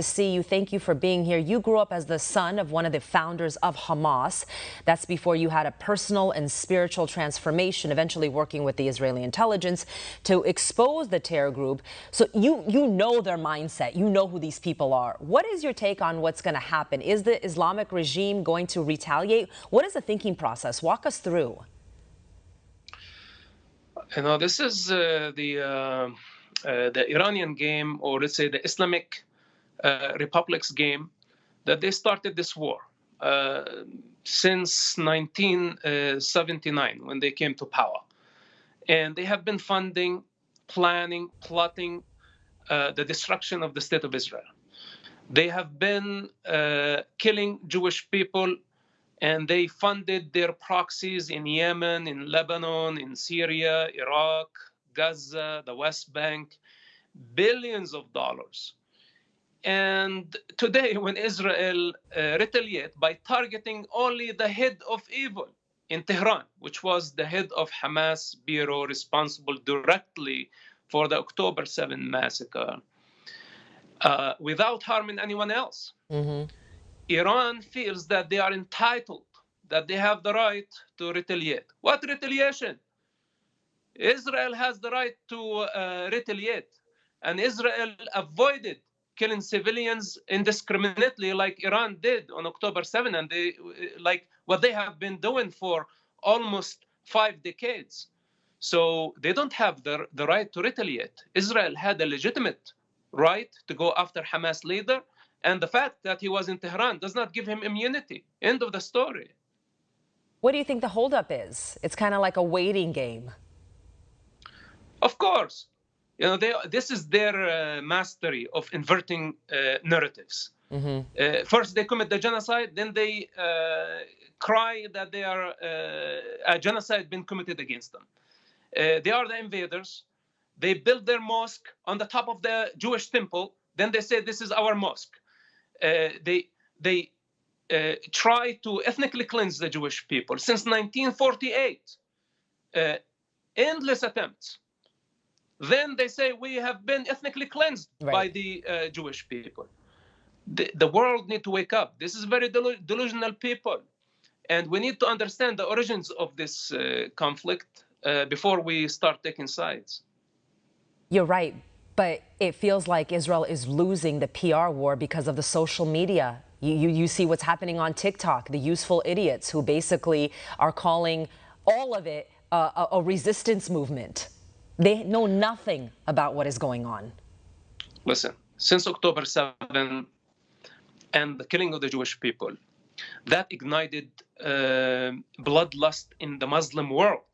See you. Thank you for being here. You grew up as the son of one of the founders of Hamas. That's before you had a personal and spiritual transformation, eventually working with the Israeli intelligence to expose the terror group. So you know their mindset. You know who these people are. What is your take on what's going to happen? Is the Islamic regime going to retaliate? What is the thinking process? Walk us through. This is the Iranian game, or let's say the Islamic Republic's game, that they started this war since 1979 when they came to power. And they have been funding, planning, plotting the destruction of the State of Israel. They have been killing Jewish people, and they funded their proxies in Yemen, in Lebanon, in Syria, Iraq, Gaza, the West Bank, billions of dollars. And today, when Israel retaliates by targeting only the head of evil in Tehran, which was the head of Hamas bureau responsible directly for the October 7 massacre, without harming anyone else, Iran feels that they are entitled, that they have the right to retaliate. What retaliation? Israel has the right to retaliate, and Israel avoided killing civilians indiscriminately like Iran did on October 7, and they, like what they have been doing for almost 5 decades. So they don't have the right to retaliate. Israel had a legitimate right to go after Hamas leader, and the fact that he was in Tehran does not give him immunity. End of the story. What do you think the holdup is? It's kind of like a waiting game. Of course. This is their mastery of inverting narratives. First, they commit the genocide, then they cry that they are a genocide been committed against them. They are the invaders. They build their mosque on the top of the Jewish temple. Then they say, this is our mosque. They try to ethnically cleanse the Jewish people. Since 1948, endless attempts. Then they say we have been ethnically cleansed by the Jewish people. The world need to wake up. This is very delusional people. And we need to understand the origins of this conflict before we start taking sides. You're right, but it feels like Israel is losing the PR war because of the social media. You see what's happening on TikTok, the useful idiots who basically are calling all of it a resistance movement. They know nothing about what is going on. Listen, since October 7 and the killing of the Jewish people, that ignited bloodlust in the Muslim world.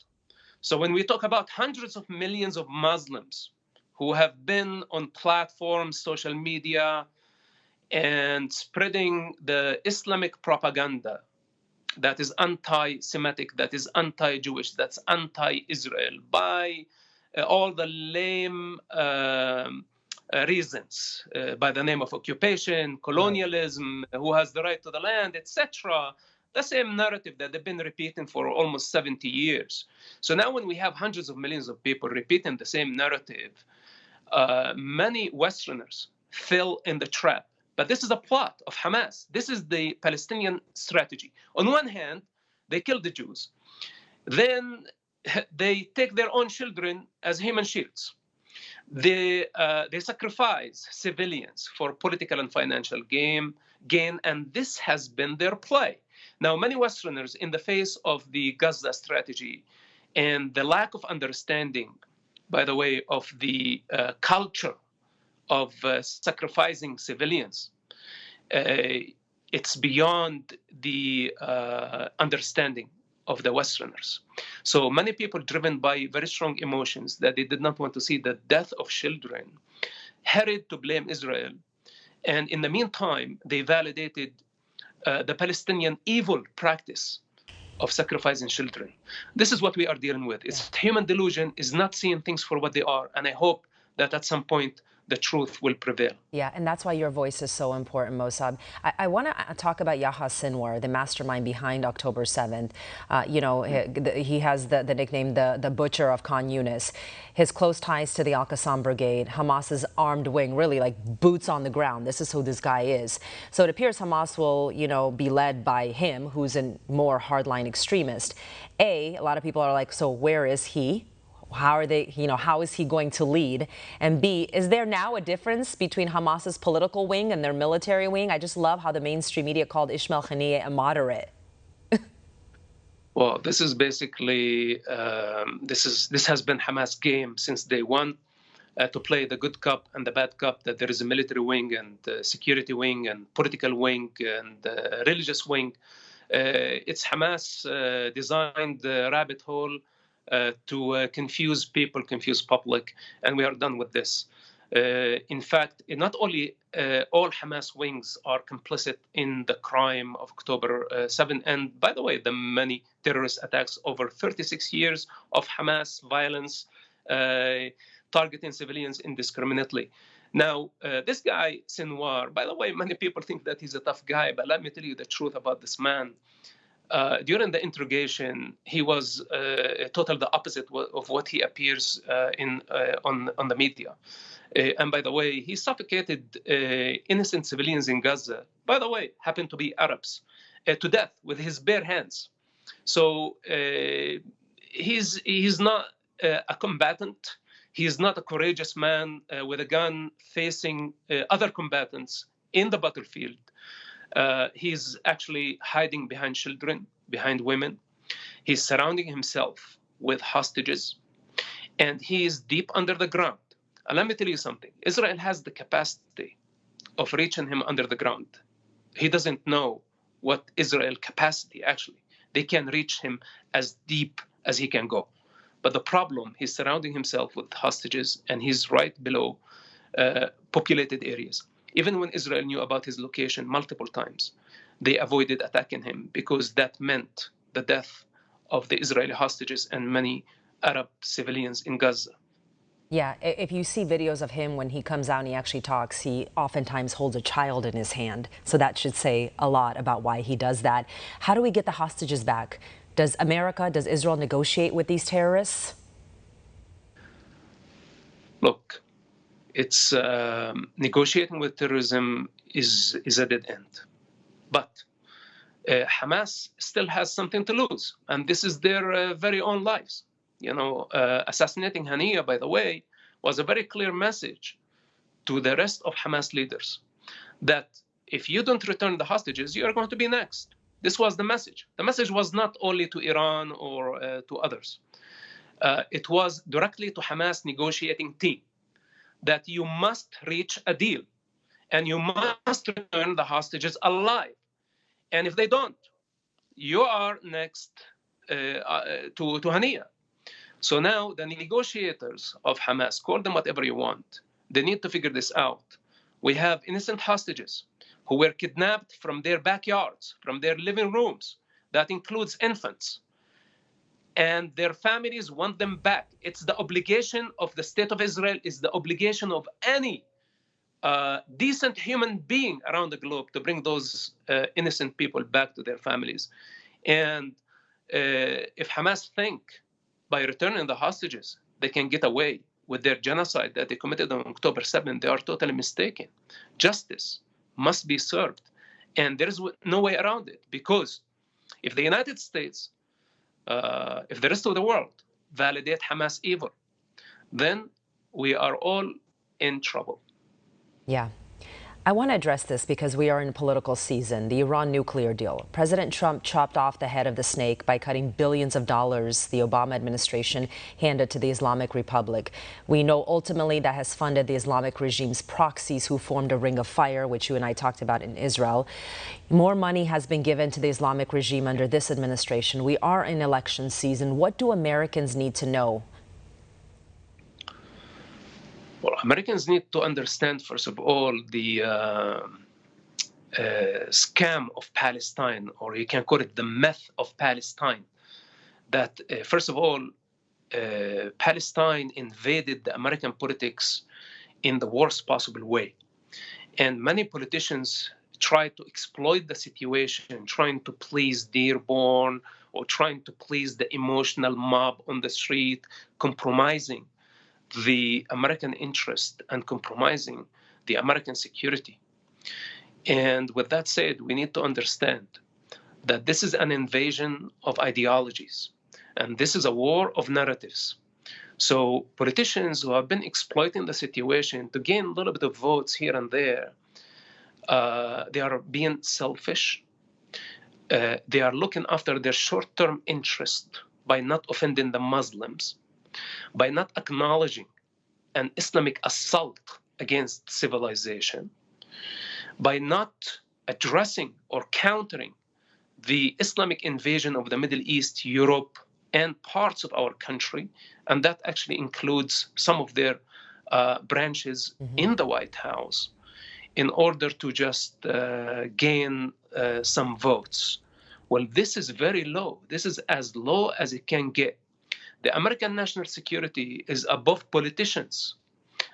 So when we talk about hundreds of millions of Muslims who have been on platforms, social media, and spreading the Islamic propaganda that is anti-Semitic, that is anti-Jewish, that's anti-Israel, by all the lame reasons, by the name of occupation, colonialism, who has the right to the land, etc. The same narrative that they've been repeating for almost 70 years. So now when we have hundreds of millions of people repeating the same narrative, many Westerners fell in the trap. But this is a plot of Hamas. This is the Palestinian strategy. On one hand, they kill the Jews. Then they take their own children as human shields. They sacrifice civilians for political and financial gain, and this has been their play. Now, many Westerners, in the face of the Gaza strategy and the lack of understanding, by the way, of the culture of sacrificing civilians, it's beyond the understanding of the Westerners. So many people, driven by very strong emotions that they did not want to see the death of children, hurried to blame Israel. And in the meantime, they validated the Palestinian evil practice of sacrificing children. This is what we are dealing with. It's human delusion, is not seeing things for what they are. And I hope that at some point the truth will prevail. Yeah, and that's why your voice is so important, Mosab. I want to talk about Yahya Sinwar, the mastermind behind October 7th. He has the nickname the Butcher of Khan Yunis. His close ties to the Al-Qassam Brigade, Hamas's armed wing, really like boots on the ground. This is who this guy is. So it appears Hamas will, be led by him, who's a more hardline extremist. A lot of people are like, so where is he? How are they, how is he going to lead? And B, is there now a difference between Hamas's political wing and their military wing? I just love how the mainstream media called Ismail Haniyeh a moderate. Well, this is basically, this has been Hamas' game since day one, to play the good cop and the bad cop, that there is a military wing and security wing and political wing and religious wing. It's Hamas designed the rabbit hole to confuse people, confuse public, and we are done with this. In fact, not only all Hamas wings are complicit in the crime of October 7, and by the way, the many terrorist attacks over 36 years of Hamas violence targeting civilians indiscriminately. Now, this guy, Sinwar, by the way, many people think that he's a tough guy, but let me tell you the truth about this man. During the interrogation, he was totally the opposite of what he appears on the media. And by the way, he suffocated innocent civilians in Gaza, by the way, happened to be Arabs, to death with his bare hands. So he's not a combatant. He is not a courageous man with a gun facing other combatants in the battlefield. He's actually hiding behind children, behind women. He's surrounding himself with hostages, and he is deep under the ground. And let me tell you something. Israel has the capacity of reaching him under the ground. He doesn't know what Israel capacity, actually. They can reach him as deep as he can go. But the problem, he's surrounding himself with hostages, and he's right below populated areas. Even when Israel knew about his location multiple times, they avoided attacking him because that meant the death of the Israeli hostages and many Arab civilians in Gaza. Yeah, if you see videos of him when he comes out and he actually talks, he oftentimes holds a child in his hand. So that should say a lot about why he does that. How do we get the hostages back? Does Israel negotiate with these terrorists? Look, it's negotiating with terrorism is a dead end. But Hamas still has something to lose, and this is their very own lives. Assassinating Haniyeh, by the way, was a very clear message to the rest of Hamas leaders that if you don't return the hostages, you are going to be next. This was the message. The message was not only to Iran or to others. It was directly to Hamas negotiating team that you must reach a deal and you must return the hostages alive. And if they don't, you are next to Haniyeh. So now the negotiators of Hamas, call them whatever you want, they need to figure this out. We have innocent hostages who were kidnapped from their backyards, from their living rooms. That includes infants. And their families want them back. It's the obligation of the state of Israel, it's the obligation of any decent human being around the globe to bring those innocent people back to their families. And if Hamas think by returning the hostages, they can get away with their genocide that they committed on October 7th, they are totally mistaken. Justice must be served. And there is no way around it, because if the United States, if the rest of the world validate Hamas evil, then we are all in trouble. Yeah. I want to address this because we are in political season, the Iran nuclear deal. President Trump chopped off the head of the snake by cutting billions of dollars the Obama administration handed to the Islamic Republic. We know ultimately that has funded the Islamic regime's proxies who formed a ring of fire, which you and I talked about in Israel. More money has been given to the Islamic regime under this administration. We are in election season. What do Americans need to know? Well, Americans need to understand, first of all, the scam of Palestine, or you can call it the myth of Palestine. That, first of all, Palestine invaded the American politics in the worst possible way. And many politicians try to exploit the situation, trying to please Dearborn or trying to please the emotional mob on the street, compromising the American interest and compromising the American security. And with that said, we need to understand that this is an invasion of ideologies, and this is a war of narratives. So politicians who have been exploiting the situation to gain a little bit of votes here and there, they are being selfish. They are looking after their short-term interest by not offending the Muslims, by not acknowledging an Islamic assault against civilization, by not addressing or countering the Islamic invasion of the Middle East, Europe, and parts of our country, and that actually includes some of their branches in the White House, in order to just gain some votes. Well, this is very low. This is as low as it can get. The American national security is above politicians.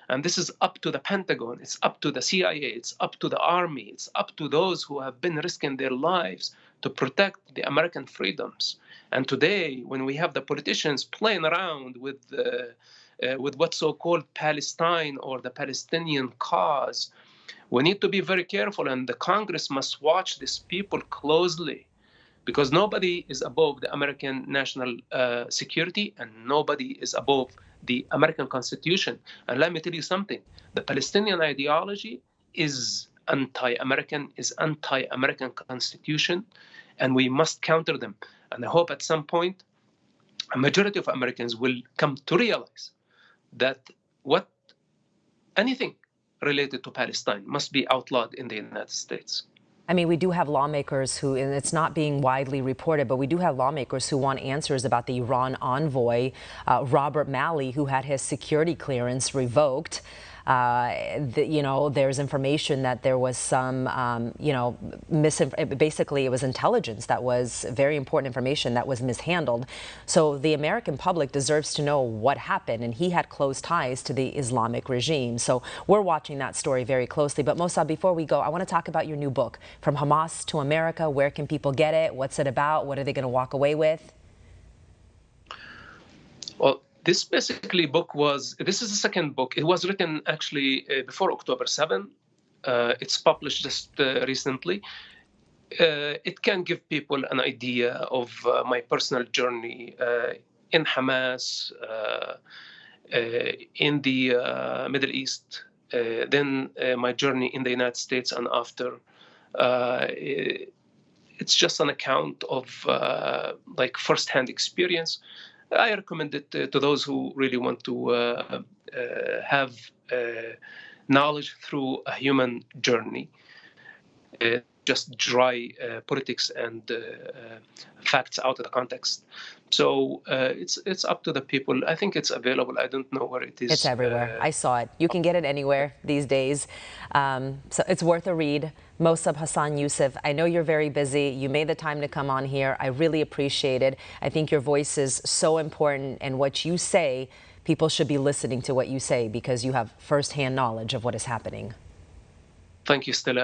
And this is up to the Pentagon, it's up to the CIA, it's up to the Army, it's up to those who have been risking their lives to protect the American freedoms. And today, when we have the politicians playing around with what's so-called Palestine or the Palestinian cause, we need to be very careful, and the Congress must watch these people closely, because nobody is above the American national security, and nobody is above the American Constitution. And let me tell you something, the Palestinian ideology is anti-American, is anti-American Constitution, and we must counter them. And I hope at some point, a majority of Americans will come to realize that anything related to Palestine must be outlawed in the United States. I mean, we do have lawmakers who, and it's not being widely reported, but we do have lawmakers who want answers about the Iran envoy, Robert Malley, who had his security clearance revoked. There's information that there was some, basically it was intelligence that was very important information that was mishandled. So the American public deserves to know what happened, and he had close ties to the Islamic regime. So we're watching that story very closely. But Mosab, before we go, I want to talk about your new book, From Hamas to America. Where can people get it? What's it about? What are they going to walk away with? Well, this basically this is the second book. It was written actually before October 7. It's published just recently. It can give people an idea of my personal journey in Hamas, in the Middle East, then my journey in the United States and after. It's just an account of like first-hand experience. I recommend it to those who really want to have knowledge through a human journey, just dry politics and facts out of the context. So it's up to the people. I think it's available. I don't know where it is. It's everywhere. I saw it. You can get it anywhere these days. So it's worth a read. Mosab Hassan Yousef, I know you're very busy. You made the time to come on here. I really appreciate it. I think your voice is so important, and what you say, people should be listening to what you say because you have firsthand knowledge of what is happening. Thank you, Stella.